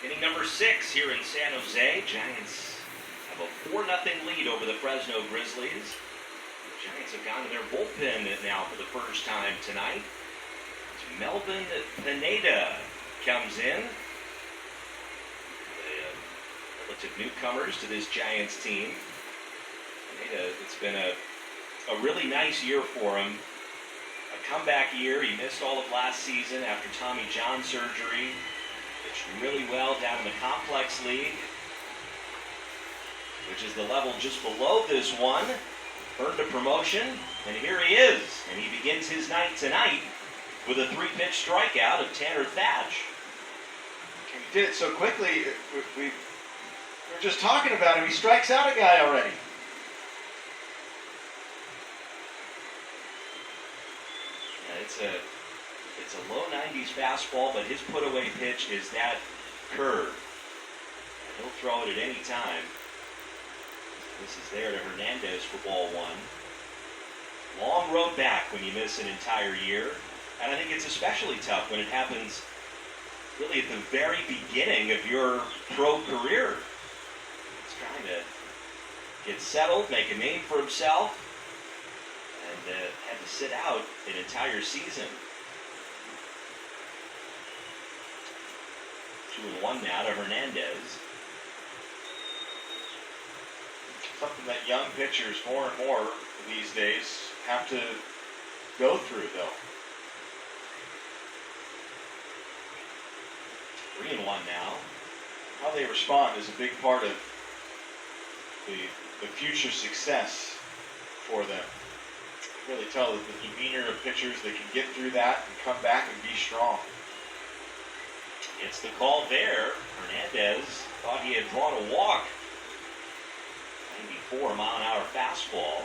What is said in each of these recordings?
Inning number 6 here in San Jose. Giants have a 4-0 lead over the Fresno Grizzlies. The Giants have gone to their bullpen now for the first time tonight. As Melvin Pineda comes in. The relative newcomers to this Giants team. Pineda, it's been a really nice year for him. A comeback year. He missed all of last season after Tommy John surgery. Pitched really well down in the Complex League, which is the level just below this one. Earned a promotion, and here he is. And he begins his night tonight with a 3-pitch strikeout of Tanner Thatch. And he did it so quickly, we were just talking about him. He strikes out a guy already. Yeah, it's a low 90s fastball, but his put-away pitch is that curve. And he'll throw it at any time. This is there to Hernandez for ball 1. Long road back when you miss an entire year. And I think it's especially tough when it happens really at the very beginning of your pro career. He's trying to get settled, make a name for himself, and had to sit out an entire season. 2-1 now to Hernandez. Something that young pitchers more and more these days have to go through, though. 3-1 now. How they respond is a big part of the future success for them. You really tell that the demeanor of pitchers, they can get through that and come back and be strong. It's the call there. Hernandez thought he had drawn a walk. 94-mile-an-hour fastball.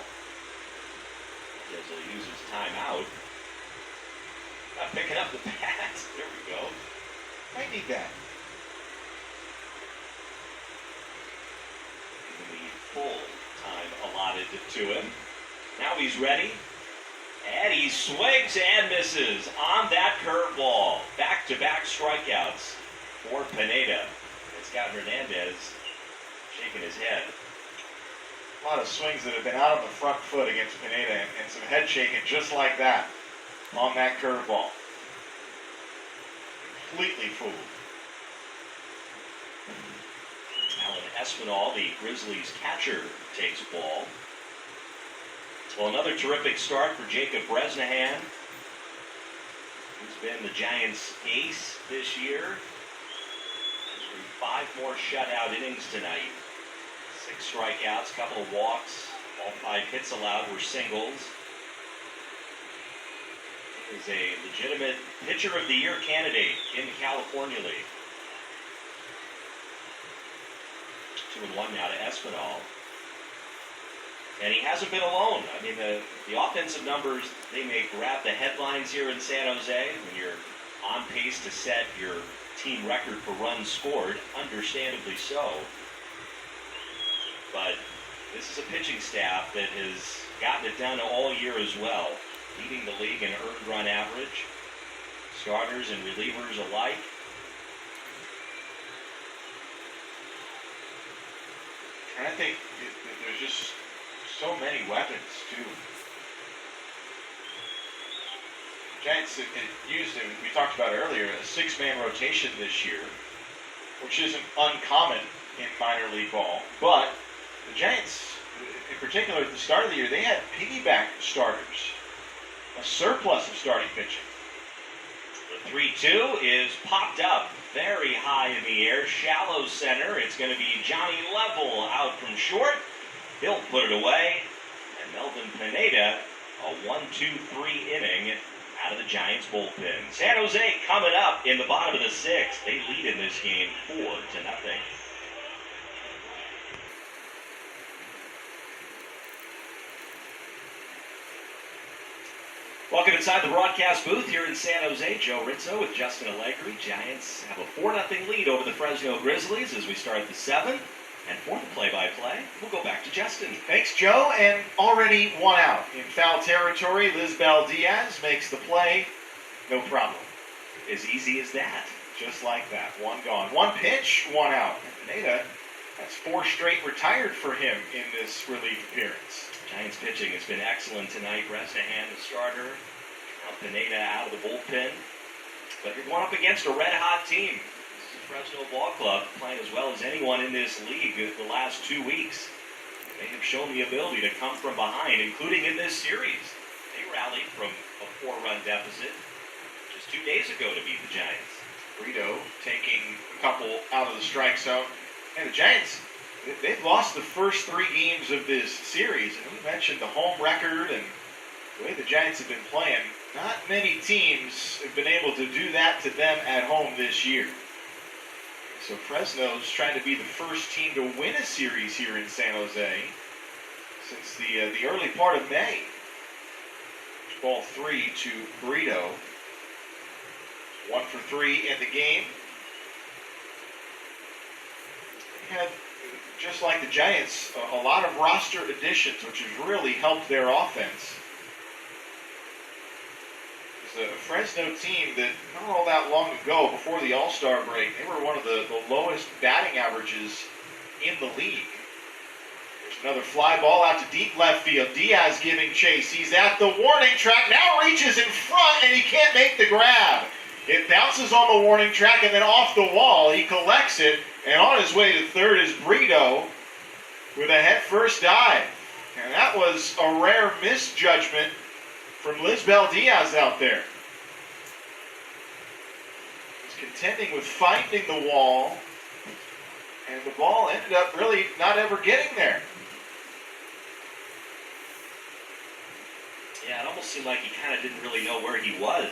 As he'll use his timeout. Not picking up the bat. There we go. Might need that. Giving the full time allotted to him. Now he's ready. And he swings and misses on that curveball. Back-to-back strikeouts for Pineda. It's got Hernandez shaking his head. A lot of swings that have been out on the front foot against Pineda, and some head shaking just like that on that curveball. Completely fooled. Alan Espinal, the Grizzlies catcher, takes ball. Well, another terrific start for Jacob Bresnahan. He's been the Giants' ace this year. He's 5 more shutout innings tonight. 6 strikeouts, couple of walks. All 5 hits allowed were singles. He is a legitimate Pitcher of the Year candidate in the California League. 2-1 now to Espinal. And he hasn't been alone. I mean, the offensive numbers, they may grab the headlines here in San Jose when you're on pace to set your team record for runs scored, understandably so. But this is a pitching staff that has gotten it done all year as well, leading the league in earned run average, starters and relievers alike. And I think there's just so many weapons, too. Giants used, we talked about earlier, a 6-man rotation this year, which isn't uncommon in minor league ball. But the Giants, in particular at the start of the year, they had piggyback starters, a surplus of starting pitching. The 3-2 is popped up very high in the air, shallow center. It's going to be Johnny Level out from short. He'll put it away, and Melvin Pineda, a 1-2-3 inning out of the Giants bullpen. San Jose coming up in the bottom of the 6th. They lead in this game 4-0. Welcome inside the broadcast booth here in San Jose. Joe Rizzo with Justin Allegri. Giants have a 4-0 lead over the Fresno Grizzlies as we start the 7th. And for the play-by-play, we'll go back to Justin. Thanks, Joe. And already 1 out. In foul territory, Lisbel Diaz makes the play. No problem. As easy as that. Just like that. One gone. One pitch, one out. And Pineda, that's 4 straight retired for him in this relief appearance. Giants pitching has been excellent tonight. Bresnahan, the starter. Now Pineda out of the bullpen. But you're going up against a red-hot team. This is Fresno Ball Club playing as well as anyone in this league the last 2 weeks. They have shown the ability to come from behind, including in this series. They rallied from a 4-run deficit just 2 days ago to beat the Giants. Brito taking a couple out of the strike zone. And the Giants, they've lost the first 3 games of this series. And we mentioned the home record and the way the Giants have been playing. Not many teams have been able to do that to them at home this year. So Fresno's trying to be the first team to win a series here in San Jose since the early part of May. Ball 3 to Brito. 1 for 3 in the game. Had, just like the Giants, a lot of roster additions, which has really helped their offense. It's a Fresno team that not all that long ago, before the All-Star break, they were one of the lowest batting averages in the league. There's another fly ball out to deep left field. Diaz giving chase. He's at the warning track, now reaches in front, and he can't make the grab. It bounces on the warning track and then off the wall. He collects it, and on his way to third is Brito with a head-first dive. And that was a rare misjudgment from Lisbel Diaz out there. He's contending with finding the wall, and the ball ended up really not ever getting there. Yeah, it almost seemed like he kind of didn't really know where he was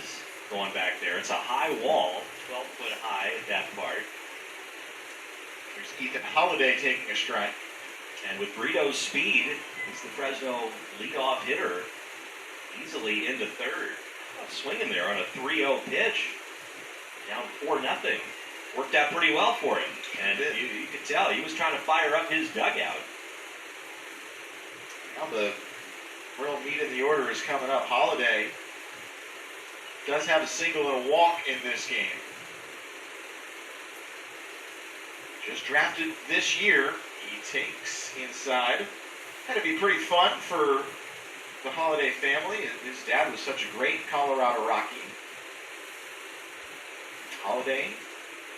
going back there. It's a high wall, 12-foot high at that part. There's Ethan Holliday taking a strike. And with Brito's speed, he's the Fresno leadoff hitter. Easily into third. Swinging there on a 3-0 pitch. Down 4-0. Worked out pretty well for him. And you could tell he was trying to fire up his dugout. Now the real meat of the order is coming up. Holliday does have a single and a walk in this game. Just drafted this year. He takes inside. Had to be pretty fun for the Holliday family. His dad was such a great Colorado Rocky. Holliday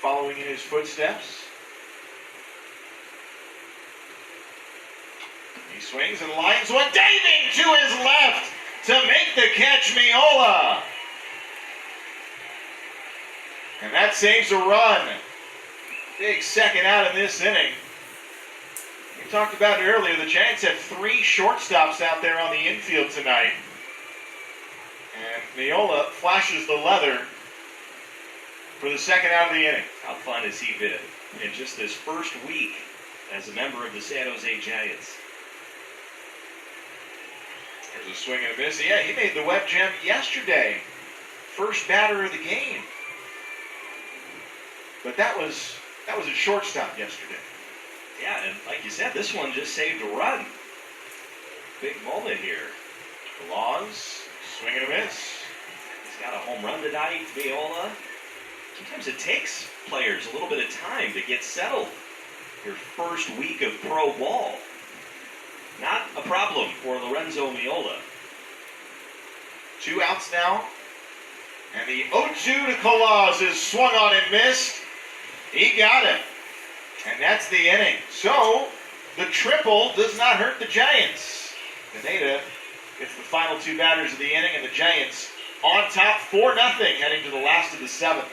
following in his footsteps. He swings and lines one, diving to his left to make the catch, Miola. And that saves a run. Big second out in this inning. We talked about it earlier. The Giants have 3 shortstops out there on the infield tonight. And Miola flashes the leather for the second out of the inning. How fun has he been in just this first week as a member of the San Jose Giants? There's a swing and a miss. Yeah, he made the web gem yesterday. First batter of the game. But that was a shortstop yesterday. Yeah, and like you said, this one just saved a run. Big moment here. Laws, swing and a miss. He's got a home run tonight, Viola. Sometimes it takes players a little bit of time to get settled. Your first week of pro ball. Not a problem for Lorenzo Miola. 2 outs now. And the 0-2 to Colaz is swung on and missed. He got it. And that's the inning. So, the triple does not hurt the Giants. Pineda gets the final 2 batters of the inning, and the Giants on top 4-0 heading to the last of the 7th.